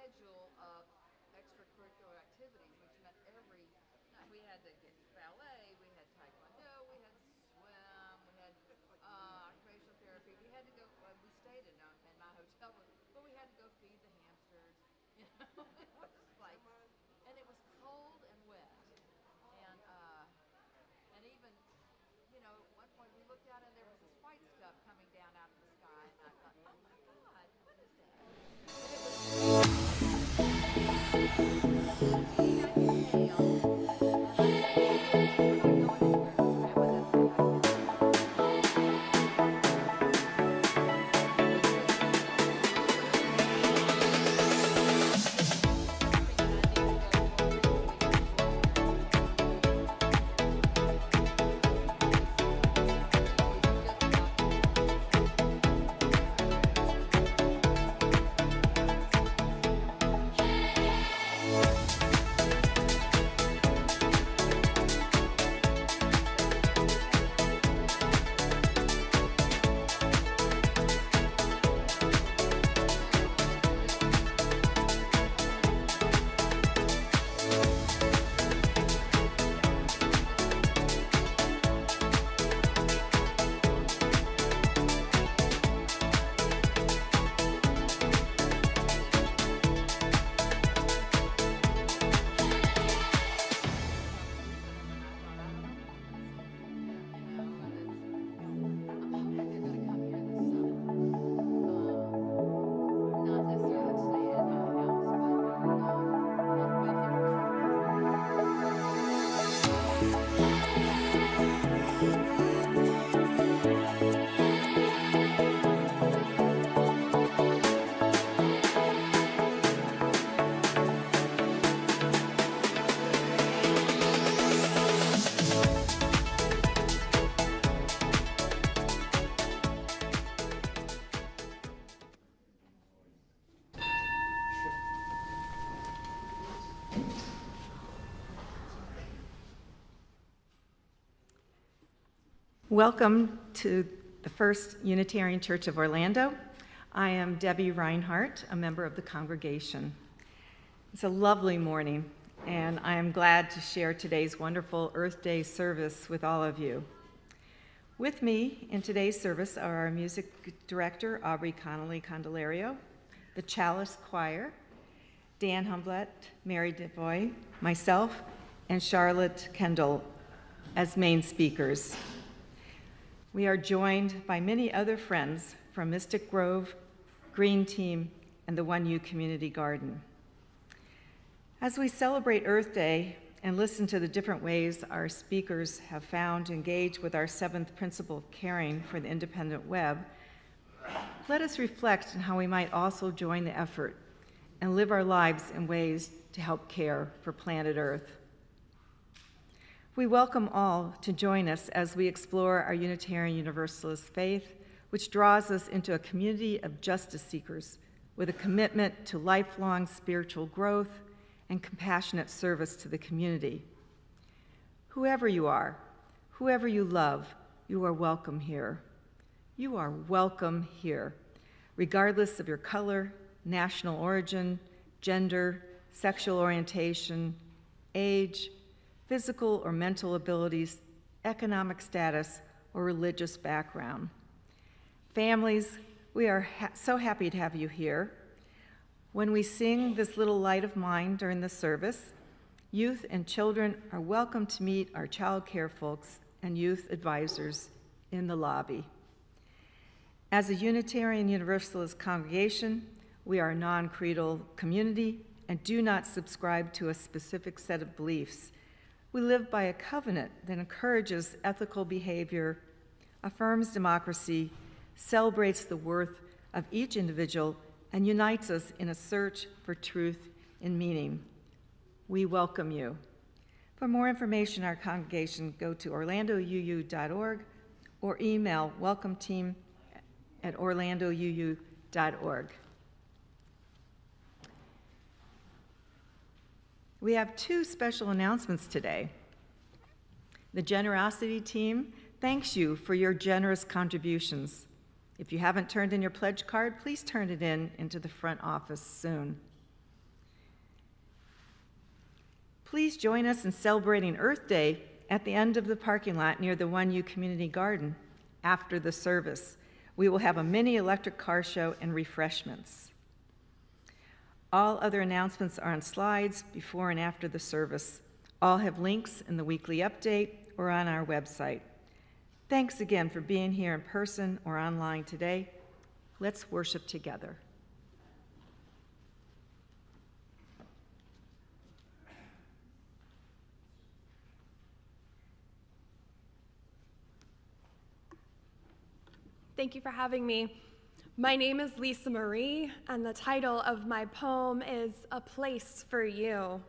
schedule of extracurricular activities, which meant every night we had to get ballet, we had taekwondo, we had swim, we had occupational therapy. We had to go. We stayed in my hotel room, but we had to go feed the hamsters. You know, it was like, and it was cold and wet, and even at one point we looked out and there was this white stuff coming down out of the sky, and I thought, oh my God, what is that? And it was Welcome to the First Unitarian Church of Orlando. I am Debbie Reinhardt, a member of the congregation. It's a lovely morning, and I am glad to share today's wonderful Earth Day service with all of you. With me in today's service are our music director, Aubrey Connelly, the Chalice Choir, Dan Humblett, Mary DeVoy, myself, and Charlotte Kendall as main speakers. We are joined by many other friends from Mystic Grove, Green Team, and the 1U Community Garden. As we celebrate Earth Day and listen to the different ways our speakers have found to engage with our seventh principle of caring for the independent web, let us reflect on how we might also join the effort and live our lives in ways to help care for planet Earth. We welcome all to join us as we explore our Unitarian Universalist faith, which draws us into a community of justice seekers with a commitment to lifelong spiritual growth and compassionate service to the community. Whoever you are, whoever you love, you are welcome here. You are welcome here, regardless of your color, national origin, gender, sexual orientation, age, physical or mental abilities, economic status, or religious background. Families, we are so happy to have you here. When we sing this little light of mine during the service, youth and children are welcome to meet our child care folks and youth advisors in the lobby. As a Unitarian Universalist congregation, we are a non-creedal community and do not subscribe to a specific set of beliefs. We live by a covenant that encourages ethical behavior, affirms democracy, celebrates the worth of each individual, and unites us in a search for truth and meaning. We welcome you. For more information on our congregation, go to orlandouu.org or email welcometeam@orlandouu.org. We have two special announcements today. The Generosity Team thanks you for your generous contributions. If you haven't turned in your pledge card, please turn it into the front office soon. Please join us in celebrating Earth Day at the end of the parking lot near the 1U Community Garden after the service. We will have a mini electric car show and refreshments. All other announcements are on slides before and after the service. All have links in the weekly update or on our website. Thanks again for being here in person or online today. Let's worship together. Thank you for having me. My name is Lisa Marie, and the title of my poem is A Place for You.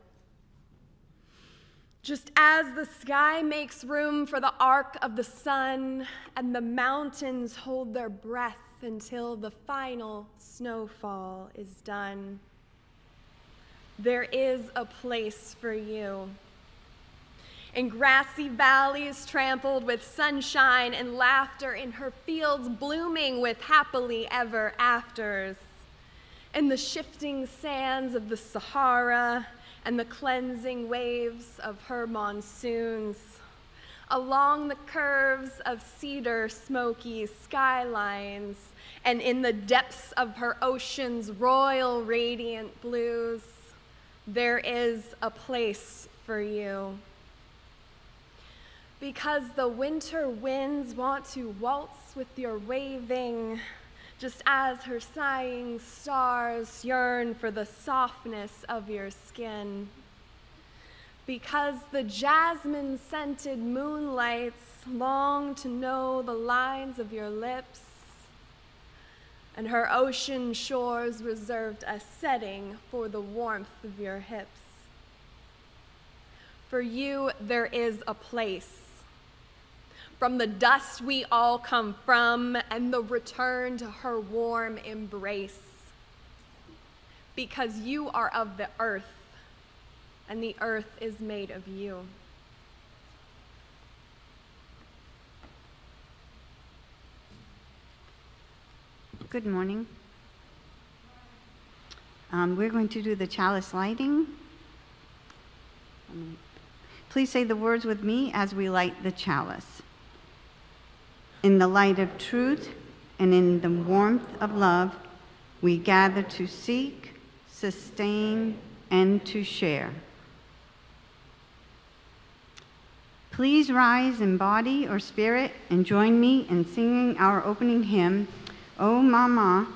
Just as the sky makes room for the arc of the sun, and the mountains hold their breath until the final snowfall is done, there is a place for you. In grassy valleys trampled with sunshine and laughter, in her fields blooming with happily ever afters, in the shifting sands of the Sahara and the cleansing waves of her monsoons, along the curves of cedar smoky skylines, and in the depths of her ocean's royal radiant blues, there is a place for you. Because the winter winds want to waltz with your waving, just as her sighing stars yearn for the softness of your skin. Because the jasmine-scented moonlights long to know the lines of your lips, and her ocean shores reserved a setting for the warmth of your hips. For you, there is a place. From the dust we all come from, and the return to her warm embrace. Because you are of the earth, and the earth is made of you. Good morning. We're going to do the chalice lighting. Please say the words with me as we light the chalice. In the light of truth and in the warmth of love, we gather to seek, sustain, and to share. Please rise in body or spirit and join me in singing our opening hymn, "Oh Mama,"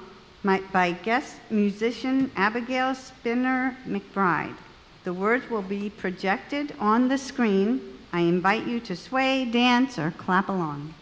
by guest musician Abigail Spinner McBride. The words will be projected on the screen. I invite you to sway, dance, or clap along.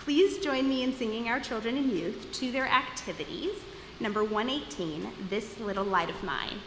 Please join me in singing our children and youth to their activities. Number 118, This Little Light of Mine.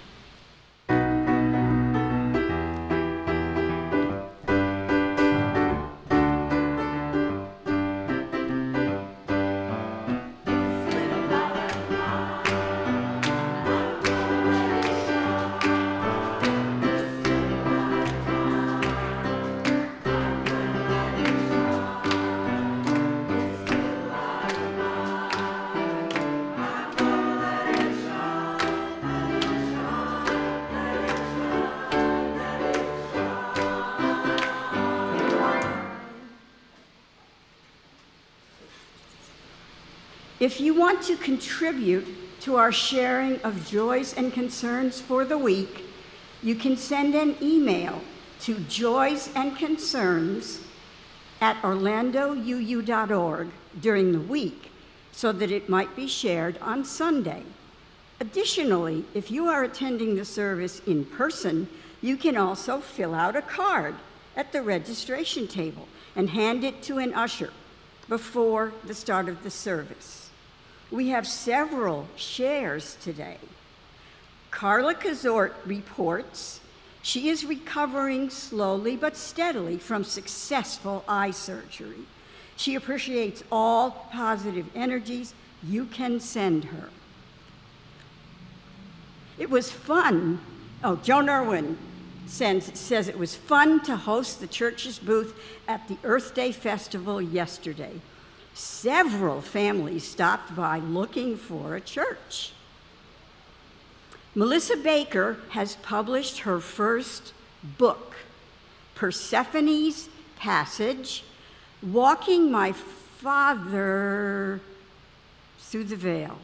If you want to contribute to our sharing of joys and concerns for the week, you can send an email to joysandconcerns@orlandouu.org during the week so that it might be shared on Sunday. Additionally, if you are attending the service in person, you can also fill out a card at the registration table and hand it to an usher before the start of the service. We have several shares today. Carla Cazort reports she is recovering slowly but steadily from successful eye surgery. She appreciates all positive energies you can send her. It was fun. Joan Irwin says it was fun to host the church's booth at the Earth Day Festival yesterday. Several families stopped by looking for a church. Melissa Baker has published her first book, Persephone's Passage, Walking My Father Through the Veil.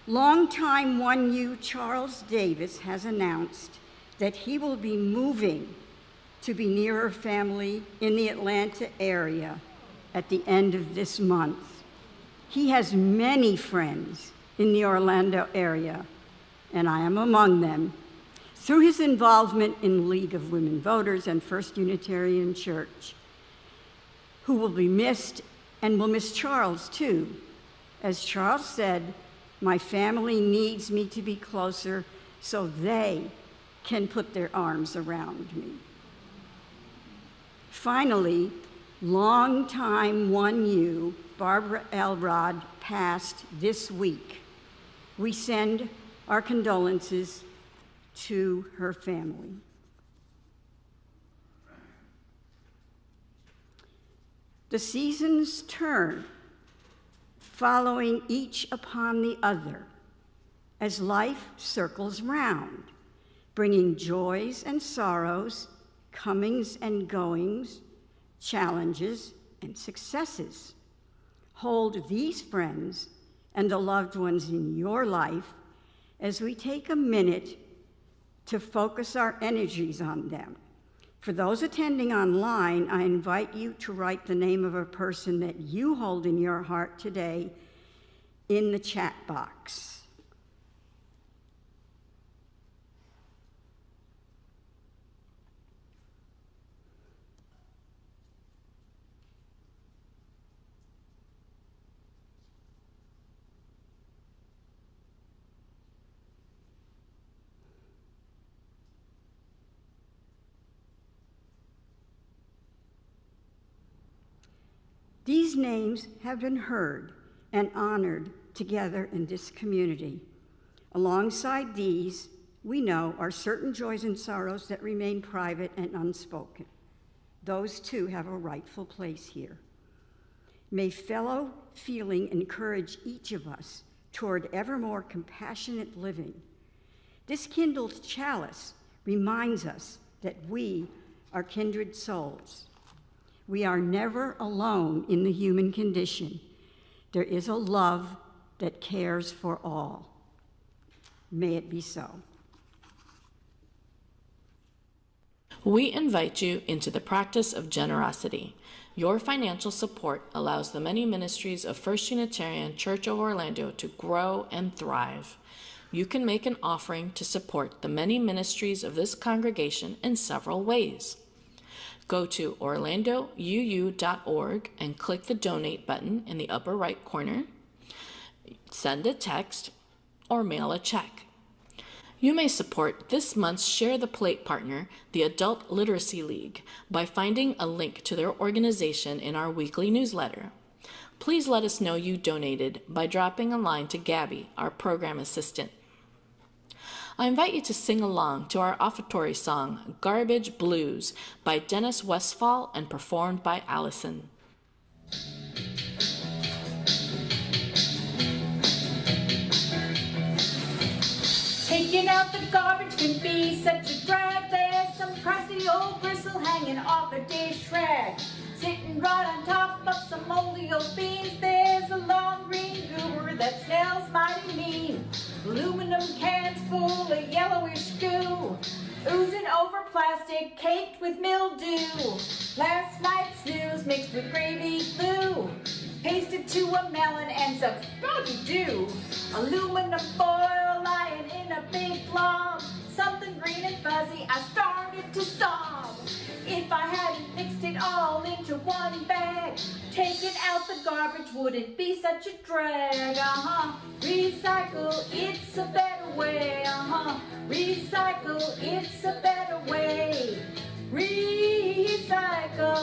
Longtime 1U Charles Davis has announced that he will be moving to be nearer family in the Atlanta area at the end of this month. He has many friends in the Orlando area, and I am among them, through his involvement in League of Women Voters and First Unitarian Church, who will be missed and will miss Charles too. As Charles said, my family needs me to be closer so they can put their arms around me. Finally, longtime 1U Barbara Elrod passed this week. We send our condolences to her family. The seasons turn, following each upon the other, as life circles round, bringing joys and sorrows, comings and goings, challenges and successes. Hold these friends and the loved ones in your life as we take a minute to focus our energies on them. For those attending online, I invite you to write the name of a person that you hold in your heart today in the chat box. These names have been heard and honored together in this community. Alongside these, we know are certain joys and sorrows that remain private and unspoken. Those too have a rightful place here. May fellow feeling encourage each of us toward ever more compassionate living. This kindled chalice reminds us that we are kindred souls. We are never alone in the human condition. There is a love that cares for all. May it be so. We invite you into the practice of generosity. Your financial support allows the many ministries of First Unitarian Church of Orlando to grow and thrive. You can make an offering to support the many ministries of this congregation in several ways. Go to orlandouu.org and click the donate button in the upper right corner. Send a text or mail a check. You may support this month's Share the Plate partner, the Adult Literacy League, by finding a link to their organization in our weekly newsletter. Please let us know you donated by dropping a line to Gabby, our program assistant. I invite you to sing along to our offertory song, Garbage Blues, by Dennis Westfall and performed by Allison. Taking out the garbage can be such a drag. There's some crusty old bristle hanging off a dish rag. Sitting right on top of some moldy old beans, there's a long green goober that smells mighty mean. Aluminum cans full of yellowish goo, oozing over plastic caked with mildew. Last night's snooze mixed with gravy glue, pasted to a melon and some doggy dew. Aluminum foil lying in a big blob, something green and fuzzy, I started to sob. If I hadn't mixed it all into one bag, taking out the garbage wouldn't be such a drag. Recycle, it's a better way. Recycle, it's a better way. Recycle.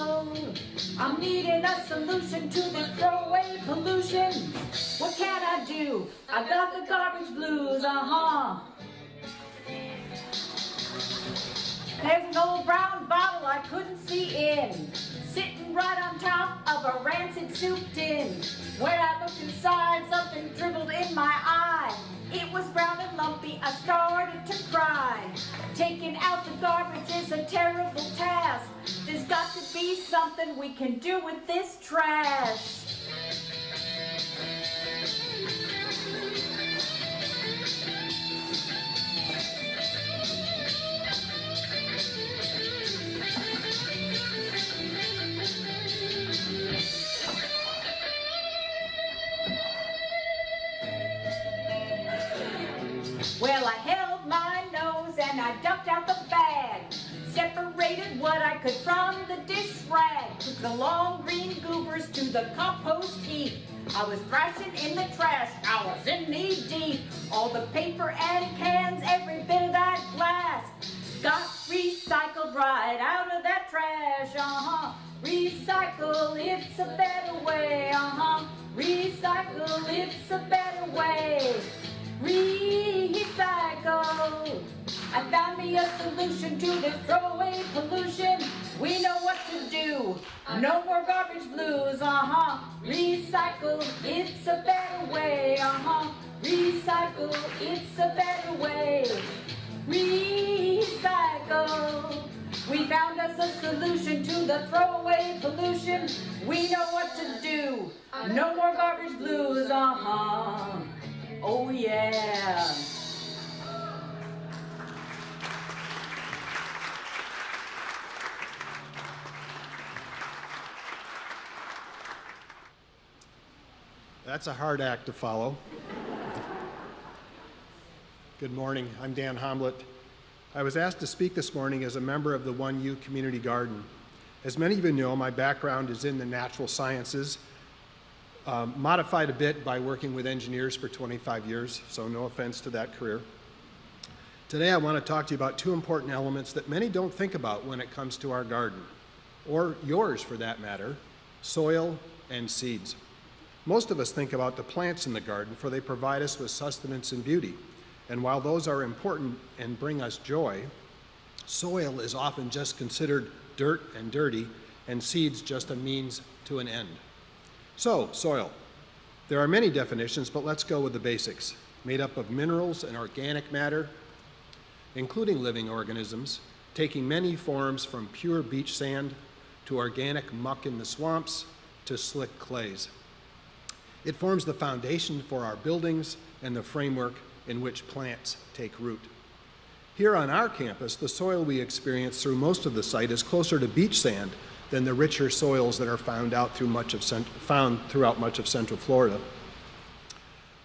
I'm needing a solution to this throwaway pollution. What can I do? I got the garbage blues, There's an old brown bottle I couldn't see in, sitting right on top of a rancid soup tin. When I looked inside, something dribbled in my eye. It was brown and lumpy, I started to cry. Taking out the garbage is a terrible task. There's got to be something we can do with this trash. Well, I held my nose and I dumped out the bag, separated what I could from the dish rag, took the long green goobers to the compost heap. I was thrashing in the trash, I was in knee deep. All the paper and cans, every bit of that glass, got recycled right out of that trash. Recycle, it's a better way. Recycle, it's a better way. Recycle. I found me a solution to this throwaway pollution. We know what to do. No more garbage blues. Recycle, it's a better way. Recycle, it's a better way. Recycle. We found us a solution to the throwaway pollution. We know what to do. No more garbage blues. Oh yeah. That's a hard act to follow. Good morning, I'm Dan Homlet. I was asked to speak this morning as a member of the 1U Community Garden. As many of you know, my background is in the natural sciences, modified a bit by working with engineers for 25 years, so no offense to that career. Today I want to talk to you about two important elements that many don't think about when it comes to our garden, or yours for that matter, soil and seeds. Most of us think about the plants in the garden, for they provide us with sustenance and beauty. And while those are important and bring us joy, soil is often just considered dirt and dirty, and seeds just a means to an end. So, soil. There are many definitions, but let's go with the basics. Made up of minerals and organic matter, including living organisms, taking many forms from pure beach sand to organic muck in the swamps to slick clays. It forms the foundation for our buildings and the framework in which plants take root. Here on our campus, the soil we experience through most of the site is closer to beach sand than the richer soils that are found throughout much of Central Florida.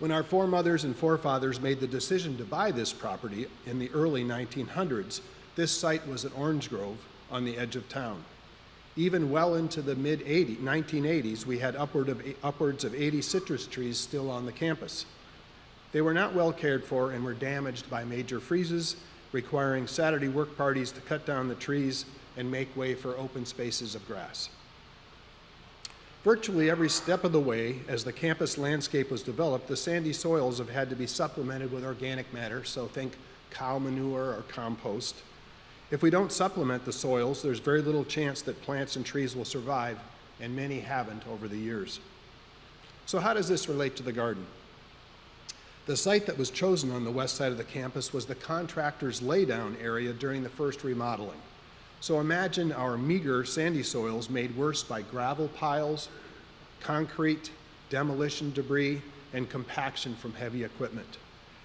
When our foremothers and forefathers made the decision to buy this property in the early 1900s, this site was an orange grove on the edge of town. Even well into the mid-1980s, we had upwards of 80 citrus trees still on the campus. They were not well cared for and were damaged by major freezes, requiring Saturday work parties to cut down the trees and make way for open spaces of grass. Virtually every step of the way, as the campus landscape was developed, the sandy soils have had to be supplemented with organic matter, so think cow manure or compost. If we don't supplement the soils, there's very little chance that plants and trees will survive, and many haven't over the years. So how does this relate to the garden? The site that was chosen on the west side of the campus was the contractor's laydown area during the first remodeling. So imagine our meager sandy soils made worse by gravel piles, concrete, demolition debris, and compaction from heavy equipment.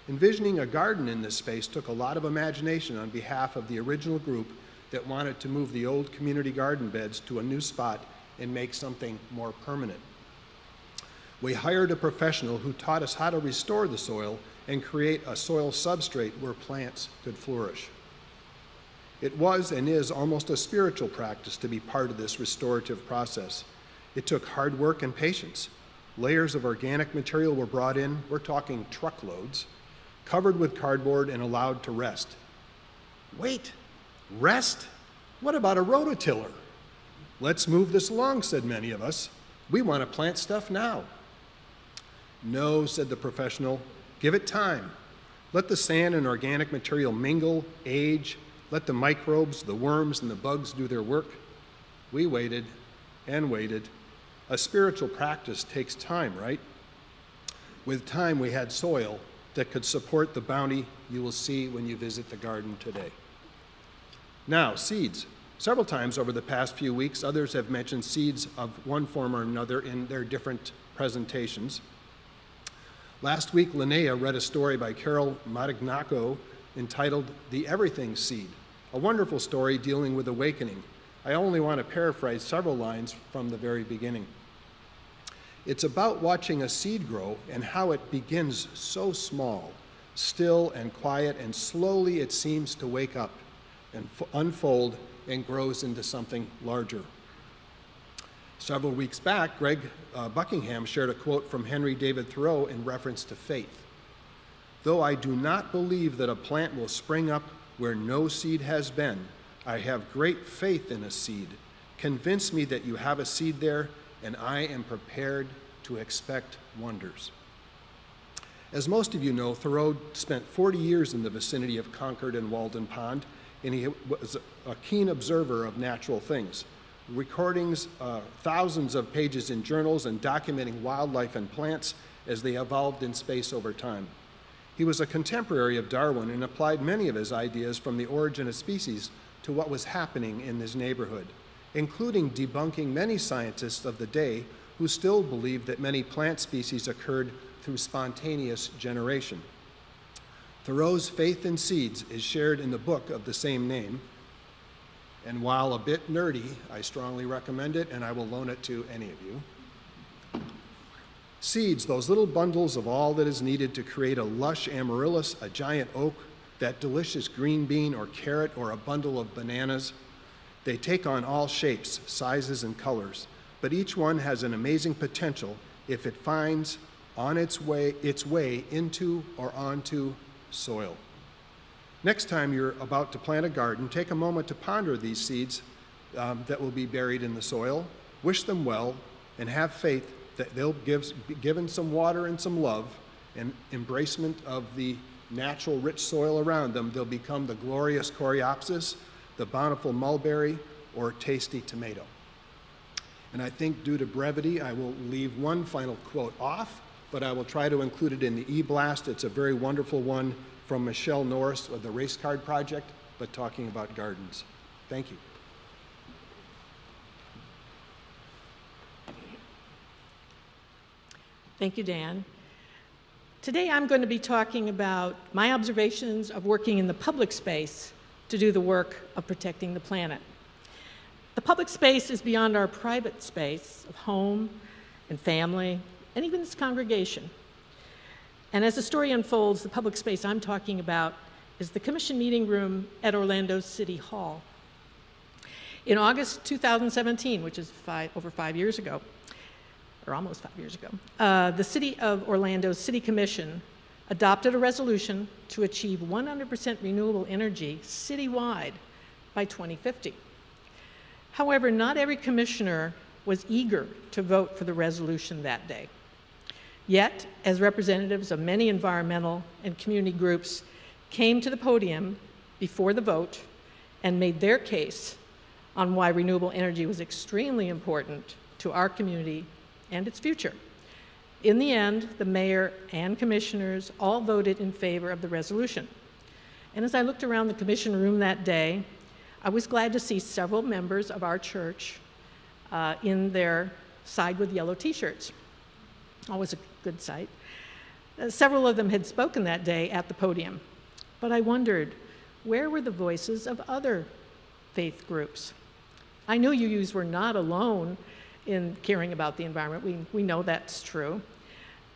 Envisioning a garden in this space took a lot of imagination on behalf of the original group that wanted to move the old community garden beds to a new spot and make something more permanent. We hired a professional who taught us how to restore the soil and create a soil substrate where plants could flourish. It was and is almost a spiritual practice to be part of this restorative process. It took hard work and patience. Layers of organic material were brought in, we're talking truckloads, covered with cardboard and allowed to rest. Wait, rest? What about a rototiller? Let's move this along, said many of us. We want to plant stuff now. No, said the professional, give it time. Let the sand and organic material mingle, age, let the microbes, the worms, and the bugs do their work. We waited and waited. A spiritual practice takes time, right? With time, we had soil that could support the bounty you will see when you visit the garden today. Now, seeds. Several times over the past few weeks, others have mentioned seeds of one form or another in their different presentations. Last week, Linnea read a story by Carol Matagnacco entitled The Everything Seed, a wonderful story dealing with awakening. I only want to paraphrase several lines from the very beginning. It's about watching a seed grow and how it begins so small, still and quiet, and slowly it seems to wake up and unfold and grows into something larger. Several weeks back, Greg Buckingham shared a quote from Henry David Thoreau in reference to faith. Though I do not believe that a plant will spring up where no seed has been, I have great faith in a seed. Convince me that you have a seed there, and I am prepared to expect wonders. As most of you know, Thoreau spent 40 years in the vicinity of Concord and Walden Pond, and he was a keen observer of natural things. Recordings, thousands of pages in journals, and documenting wildlife and plants as they evolved in space over time. He was a contemporary of Darwin and applied many of his ideas from the origin of species to what was happening in this neighborhood, including debunking many scientists of the day who still believed that many plant species occurred through spontaneous generation. Thoreau's faith in seeds is shared in the book of the same name, and while a bit nerdy, I strongly recommend it, and I will loan it to any of you. Seeds, those little bundles of all that is needed to create a lush amaryllis, a giant oak, that delicious green bean or carrot, or a bundle of bananas. They take on all shapes, sizes, and colors, but each one has an amazing potential if it finds on its way into or onto soil. Next time you're about to plant a garden, take a moment to ponder these seeds that will be buried in the soil, wish them well, and have faith that they'll be given some water and some love and embracement of the natural rich soil around them, they'll become the glorious coreopsis, the bountiful mulberry, or tasty tomato. And I think due to brevity, I will leave one final quote off, but I will try to include it in the e-blast. It's a very wonderful one from Michelle Norris of the Race Card Project, but talking about gardens. Thank you. Thank you, Dan. Today I'm going to be talking about my observations of working in the public space to do the work of protecting the planet. The public space is beyond our private space of home and family and even this congregation. And as the story unfolds, the public space I'm talking about is the Commission meeting room at Orlando City Hall. In August 2017, which is over 5 years ago, or almost 5 years ago, the City of Orlando's City Commission adopted a resolution to achieve 100% renewable energy citywide by 2050. However, not every commissioner was eager to vote for the resolution that day. Yet, as representatives of many environmental and community groups came to the podium before the vote and made their case on why renewable energy was extremely important to our community and its future. In the end, the mayor and commissioners all voted in favor of the resolution. And as I looked around the commission room that day, I was glad to see several members of our church in their Side with Yellow t-shirts. Always a good sight. Several of them had spoken that day at the podium, but I wondered, where were the voices of other faith groups? I knew UUs were not alone in caring about the environment. We know that's true.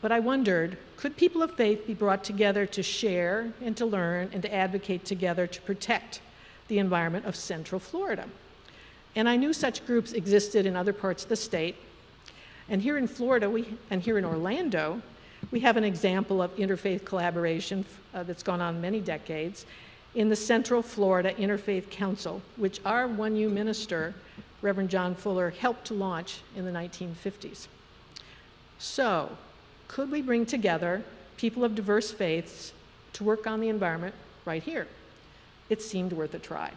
But I wondered, could people of faith be brought together to share and to learn and to advocate together to protect the environment of Central Florida? And I knew such groups existed in other parts of the state. And here in Florida, and here in Orlando, we have an example of interfaith collaboration that's gone on many decades in the Central Florida Interfaith Council, which our 1U minister, Reverend John Fuller, helped to launch in the 1950s. So, could we bring together people of diverse faiths to work on the environment right here? It seemed worth a try.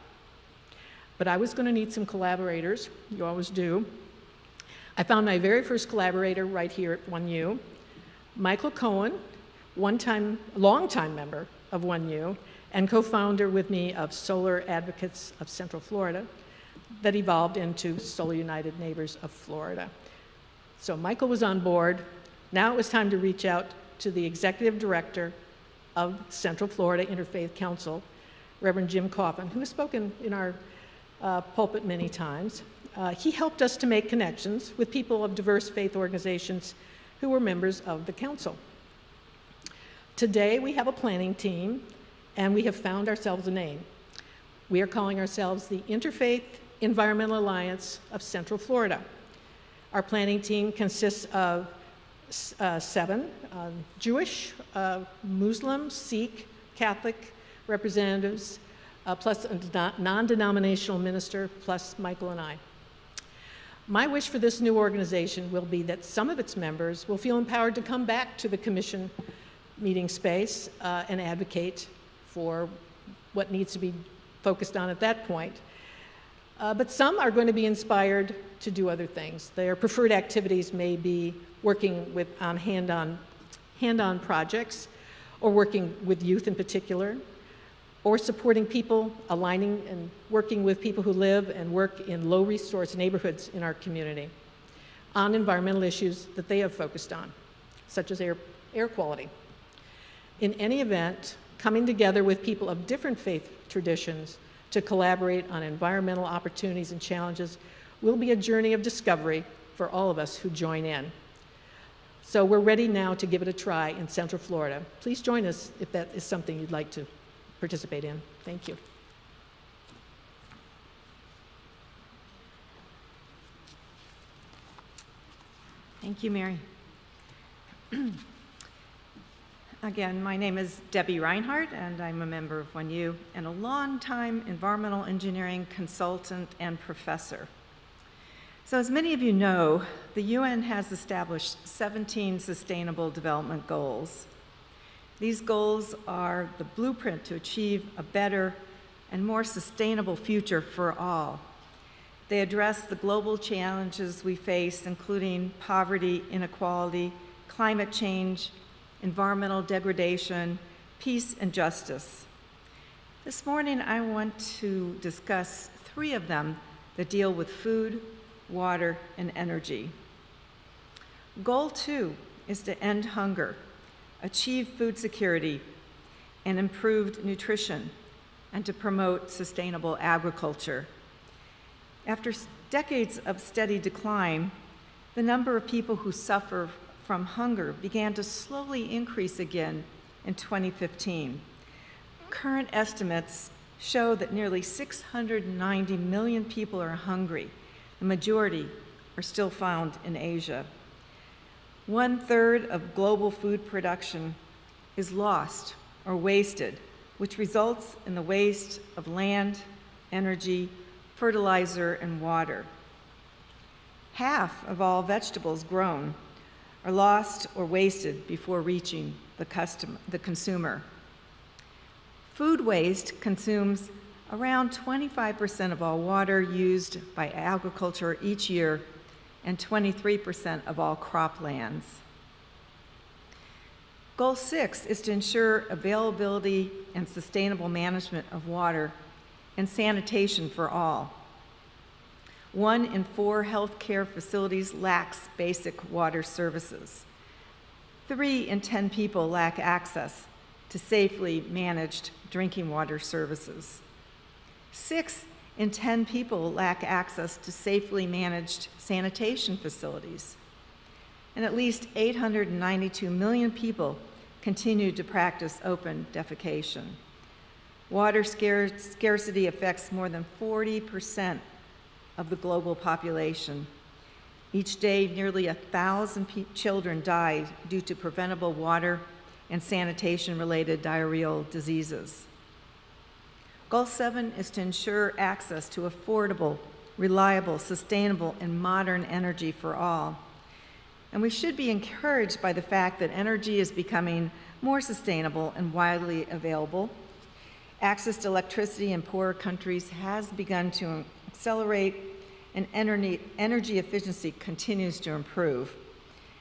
But I was going to need some collaborators. You always do. I found my very first collaborator right here at 1U, Michael Cohen, longtime member of 1U, and co-founder with me of Solar Advocates of Central Florida, that evolved into Solar United Neighbors of Florida. So Michael was on board. Now it was time to reach out to the executive director of Central Florida Interfaith Council, Reverend Jim Coffin, who has spoken in our pulpit many times. He helped us to make connections with people of diverse faith organizations who were members of the council. Today we have a planning team, and we have found ourselves a name. We are calling ourselves the Interfaith Environmental Alliance of Central Florida. Our planning team consists of 7 Jewish, Muslim, Sikh, Catholic representatives, plus a non-denominational minister, plus Michael and I. My wish for this new organization will be that some of its members will feel empowered to come back to the commission meeting space and advocate for what needs to be focused on at that point. But some are going to be inspired to do other things. Their preferred activities may be working with hand-on projects, or working with youth in particular, or supporting people, aligning and working with people who live and work in low-resource neighborhoods in our community on environmental issues that they have focused on, such as air quality. In any event, coming together with people of different faith traditions to collaborate on environmental opportunities and challenges will be a journey of discovery for all of us who join in. So we're ready now to give it a try in Central Florida. Please join us if that is something you'd like to participate in. Thank you. Thank you, Mary. Again, my name is Debbie Reinhardt, and I'm a member of 1U and a longtime environmental engineering consultant and professor. So as many of you know, the UN has established 17 Sustainable Development Goals. These goals are the blueprint to achieve a better and more sustainable future for all. They address the global challenges we face, including poverty, inequality, climate change, environmental degradation, peace, and justice. This morning, I want to discuss 3 of them that deal with food, water, and energy. Goal 2 is to end hunger, achieve food security, and improved nutrition, and to promote sustainable agriculture. After decades of steady decline, the number of people who suffer from hunger began to slowly increase again in 2015. Current estimates show that nearly 690 million people are hungry. The majority are still found in Asia. 1/3 of global food production is lost or wasted, which results in the waste of land, energy, fertilizer, and water. Half of all vegetables grown are lost or wasted before reaching the consumer. Food waste consumes around 25% of all water used by agriculture each year and 23% of all croplands. Goal 6 is to ensure availability and sustainable management of water and sanitation for all. 1 in 4 healthcare facilities lacks basic water services. 3 in 10 people lack access to safely managed drinking water services. 6 in 10 people lack access to safely managed sanitation facilities. And at least 892 million people continue to practice open defecation. Water scarcity affects more than 40% of the global population. Each day, nearly 1,000 children die due to preventable water and sanitation-related diarrheal diseases. Goal 7 is to ensure access to affordable, reliable, sustainable, and modern energy for all. And we should be encouraged by the fact that energy is becoming more sustainable and widely available. Access to electricity in poorer countries has begun to accelerate, and energy efficiency continues to improve.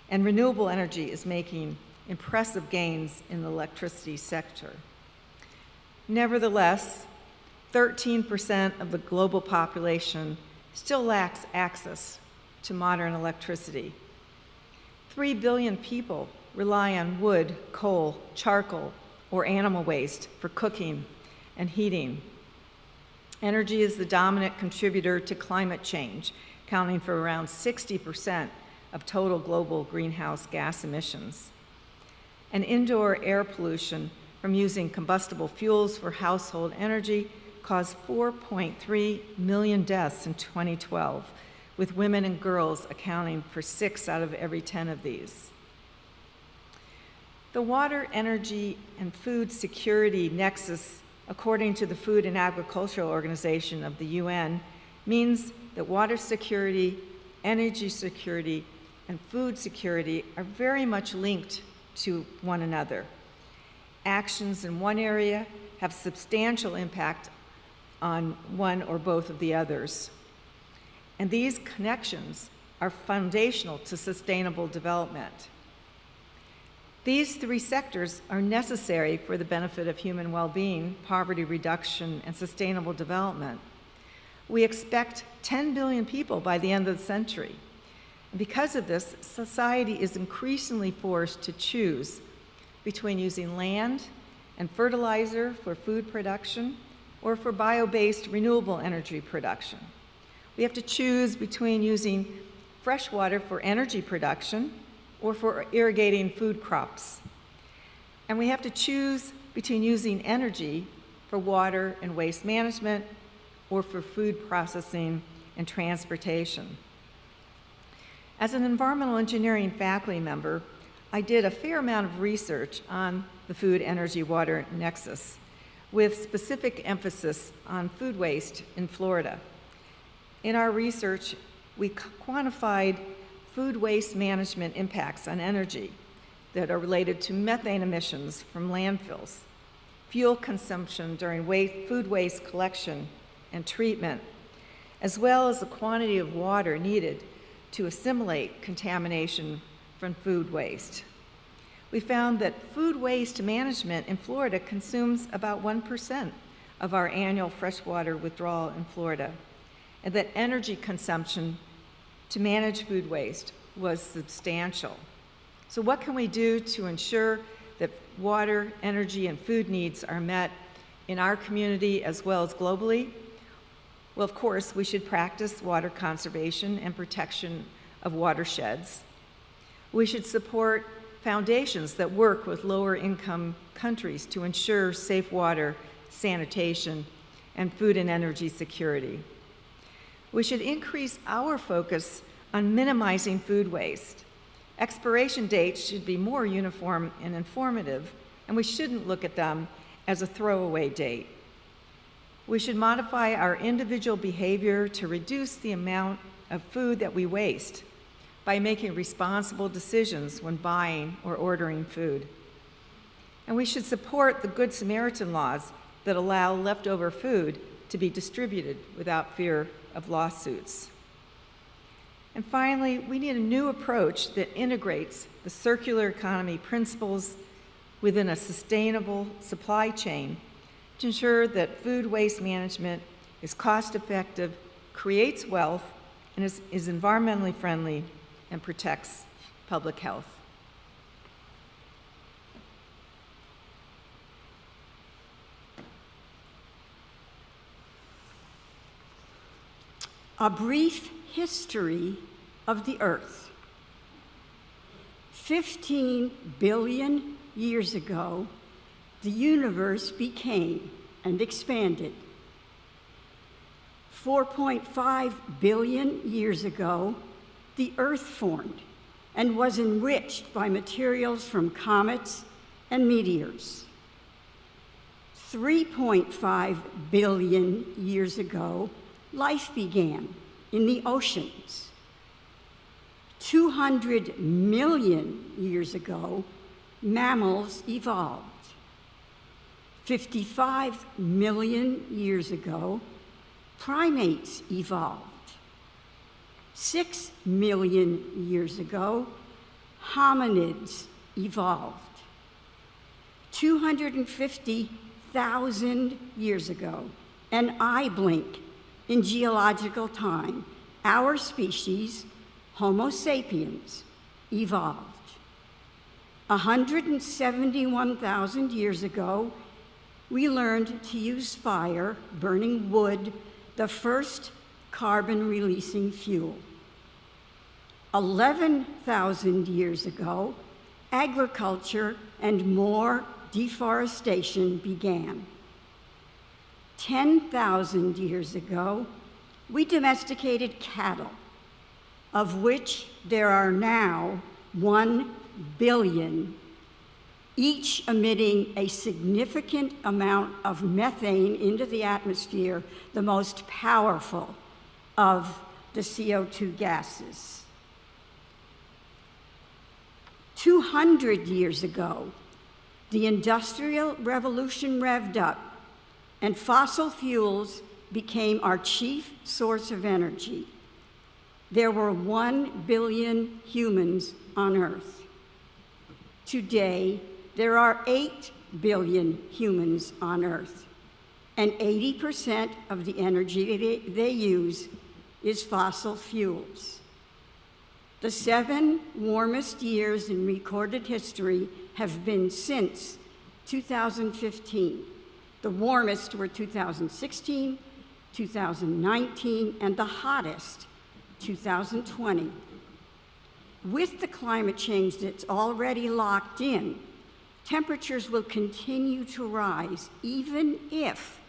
And renewable energy is making impressive gains in the electricity sector. Nevertheless, 13% of the global population still lacks access to modern electricity. 3 billion people rely on wood, coal, charcoal, or animal waste for cooking and heating. Energy is the dominant contributor to climate change, accounting for around 60% of total global greenhouse gas emissions. And indoor air pollution from using combustible fuels for household energy caused 4.3 million deaths in 2012, with women and girls accounting for 6 out of every 10 of these. The water, energy, and food security nexus, according to the Food and Agricultural Organization of the UN, means that water security, energy security, and food security are very much linked to one another. Actions in one area have substantial impact on one or both of the others. And these connections are foundational to sustainable development. These 3 sectors are necessary for the benefit of human well-being, poverty reduction, and sustainable development. We expect 10 billion people by the end of the century. And because of this, society is increasingly forced to choose between using land and fertilizer for food production or for bio-based renewable energy production. We have to choose between using fresh water for energy production or for irrigating food crops. And we have to choose between using energy for water and waste management or for food processing and transportation. As an environmental engineering faculty member, I did a fair amount of research on the food, energy, water nexus, with specific emphasis on food waste in Florida. In our research, we quantified food waste management impacts on energy that are related to methane emissions from landfills, fuel consumption during food waste collection and treatment, as well as the quantity of water needed to assimilate contamination from food waste. We found that food waste management in Florida consumes about 1% of our annual freshwater withdrawal in Florida, and that energy consumption to manage food waste was substantial. So what can we do to ensure that water, energy, and food needs are met in our community as well as globally? Well, of course, we should practice water conservation and protection of watersheds. We should support foundations that work with lower income countries to ensure safe water, sanitation, and food and energy security. We should increase our focus on minimizing food waste. Expiration dates should be more uniform and informative, and we shouldn't look at them as a throwaway date. We should modify our individual behavior to reduce the amount of food that we waste by making responsible decisions when buying or ordering food. And we should support the Good Samaritan laws that allow leftover food to be distributed without fear of lawsuits. And finally, we need a new approach that integrates the circular economy principles within a sustainable supply chain to ensure that food waste management is cost-effective, creates wealth, and is environmentally friendly and protects public health. A brief history of the Earth. 15 billion years ago, the universe became and expanded. 4.5 billion years ago, the Earth formed and was enriched by materials from comets and meteors. 3.5 billion years ago, life began in the oceans. 200 million years ago, mammals evolved. 55 million years ago, primates evolved. 6 million years ago, hominids evolved. 250,000 years ago, an eye blink in geological time, our species, Homo sapiens, evolved. 171,000 years ago, we learned to use fire, burning wood, the first carbon-releasing fuel. 11,000 years ago, agriculture and more deforestation began. 10,000 years ago, we domesticated cattle, of which there are now 1 billion, each emitting a significant amount of methane into the atmosphere, the most powerful of the CO2 gases. 200 years ago, the Industrial Revolution revved up, and fossil fuels became our chief source of energy. There were 1 billion humans on Earth. Today, there are 8 billion humans on Earth, and 80% of the energy they use is fossil fuels. The 7 warmest years in recorded history have been since 2015. The warmest were 2016, 2019, and the hottest, 2020. With the climate change that's already locked in, temperatures will continue to rise even if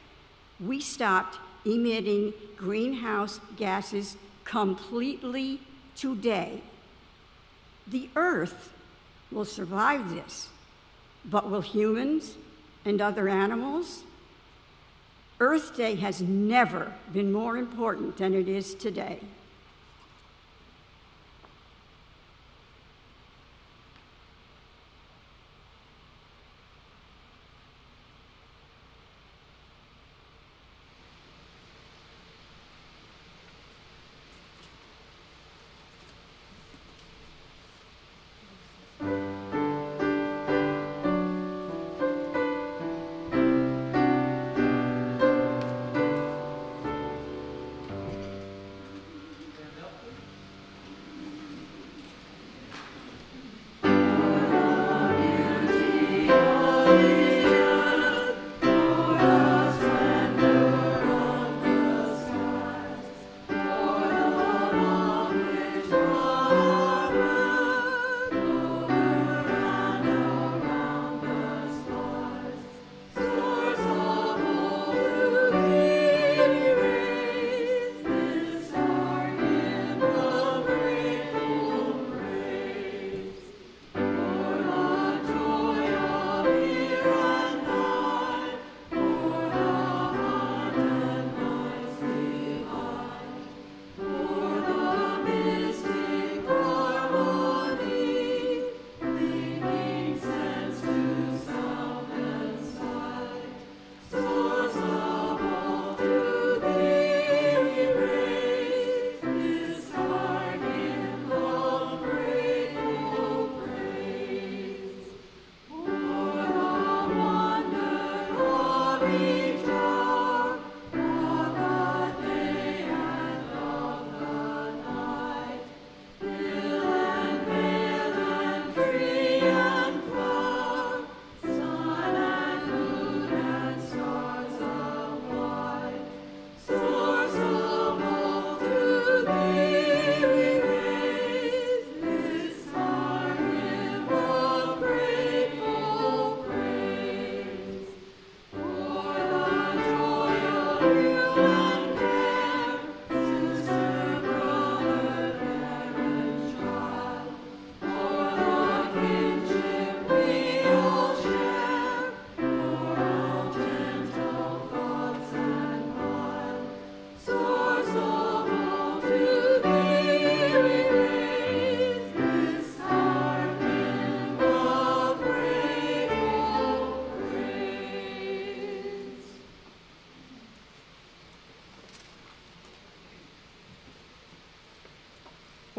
we stopped emitting greenhouse gases completely today. The Earth will survive this, but will humans and other animals? Earth Day has never been more important than it is today.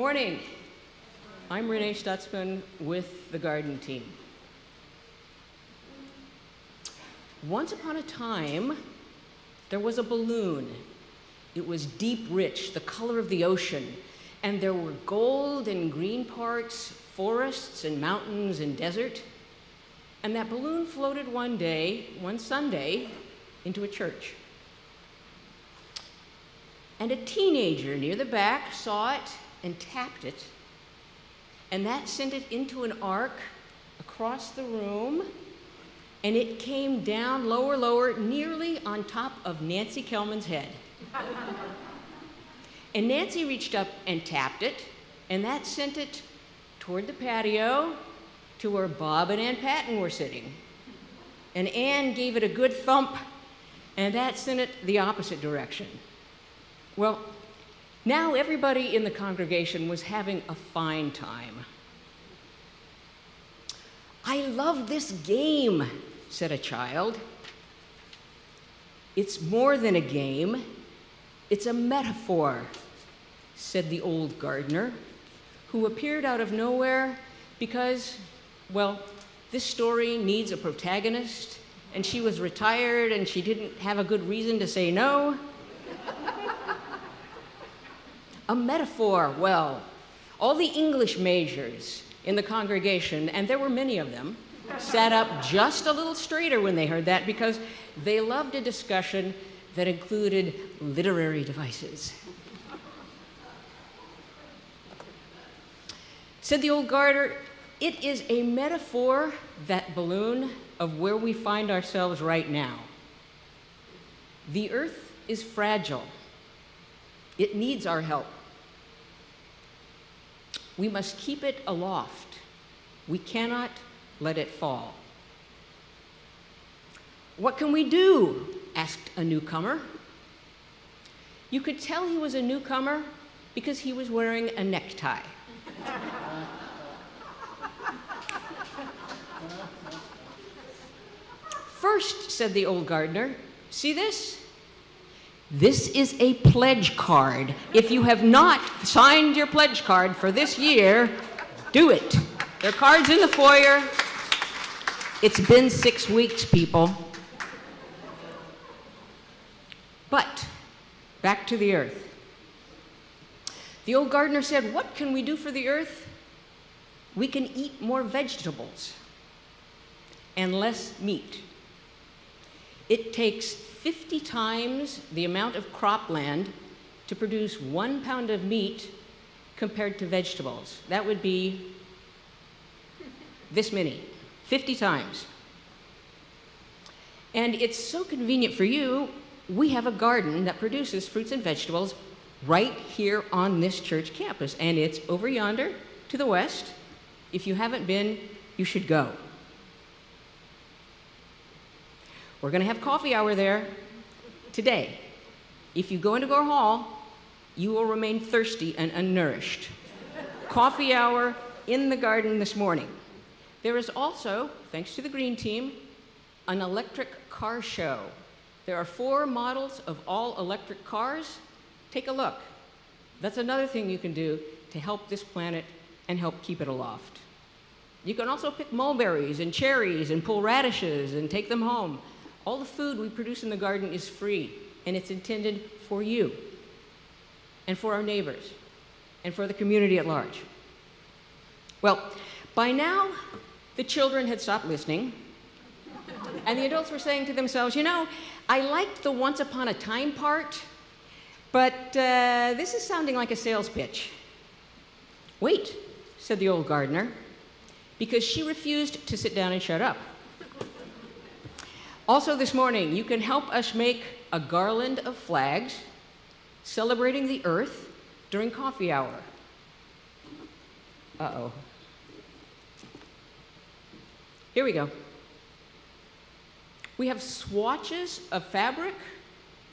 Morning. I'm Renee Stutzman with the garden team. Once upon a time, there was a balloon. It was deep rich, the color of the ocean, and there were gold and green parts, forests and mountains and desert. And that balloon floated one day, one Sunday, into a church. And a teenager near the back saw it and tapped it, and that sent it into an arc across the room, and it came down lower, lower, nearly on top of Nancy Kelman's head. And Nancy reached up and tapped it, and that sent it toward the patio to where Bob and Aunt Patton were sitting. And Ann gave it a good thump, and that sent it the opposite direction. Well, now everybody in the congregation was having a fine time. "I love this game," said a child. "It's more than a game, it's a metaphor," said the old gardener, who appeared out of nowhere because, well, this story needs a protagonist, and she was retired and she didn't have a good reason to say no. A metaphor, well, all the English majors in the congregation, and there were many of them, sat up just a little straighter when they heard that because they loved a discussion that included literary devices. Said the old gardener, "It is a metaphor, that balloon, of where we find ourselves right now. The earth is fragile. It needs our help. We must keep it aloft. We cannot let it fall." "What can we do?" asked a newcomer. You could tell he was a newcomer because he was wearing a necktie. "First," said the old gardener, "see this? This is a pledge card. If you have not signed your pledge card for this year, do it. There are cards in the foyer. It's been 6 weeks, people." But back to the earth. The old gardener said, "What can we do for the earth? We can eat more vegetables and less meat. It takes 50 times the amount of cropland to produce 1 pound of meat compared to vegetables. That would be this many, 50 times. And it's so convenient for you, we have a garden that produces fruits and vegetables right here on this church campus, and it's over yonder to the west. If you haven't been, you should go. We're going to have coffee hour there today. If you go into Gore Hall, you will remain thirsty and unnourished. Coffee hour in the garden this morning. There is also, thanks to the green team, an electric car show. There are 4 models of all electric cars. Take a look. That's another thing you can do to help this planet and help keep it aloft. You can also pick mulberries and cherries and pull radishes and take them home. All the food we produce in the garden is free, and it's intended for you and for our neighbors and for the community at large. Well, by now, the children had stopped listening, and the adults were saying to themselves, "You know, I liked the once upon a time part, but this is sounding like a sales pitch." "Wait," said the old gardener, because she refused to sit down and shut up. "Also this morning, you can help us make a garland of flags celebrating the earth during coffee hour." Uh-oh. Here we go. We have swatches of fabric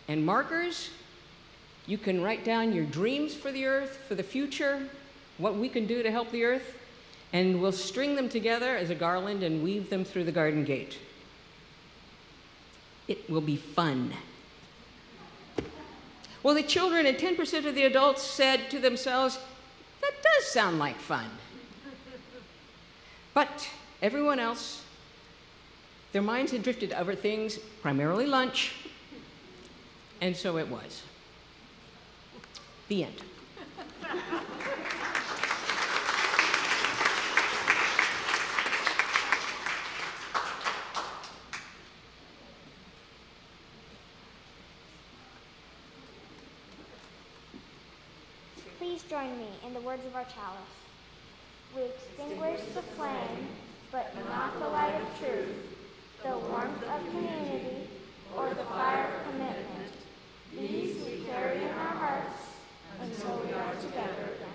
and markers. You can write down your dreams for the earth, for the future, what we can do to help the earth, and we'll string them together as a garland and weave them through the garden gate. It will be fun. Well, the children and 10% of the adults said to themselves, "That does sound like fun. But everyone else, their minds had drifted over things, primarily lunch, and so it was. The end. Please join me in the words of our chalice. We extinguish the flame, but not the light of truth, the warmth of community, or the fire of commitment. These we carry in our hearts until we are together again.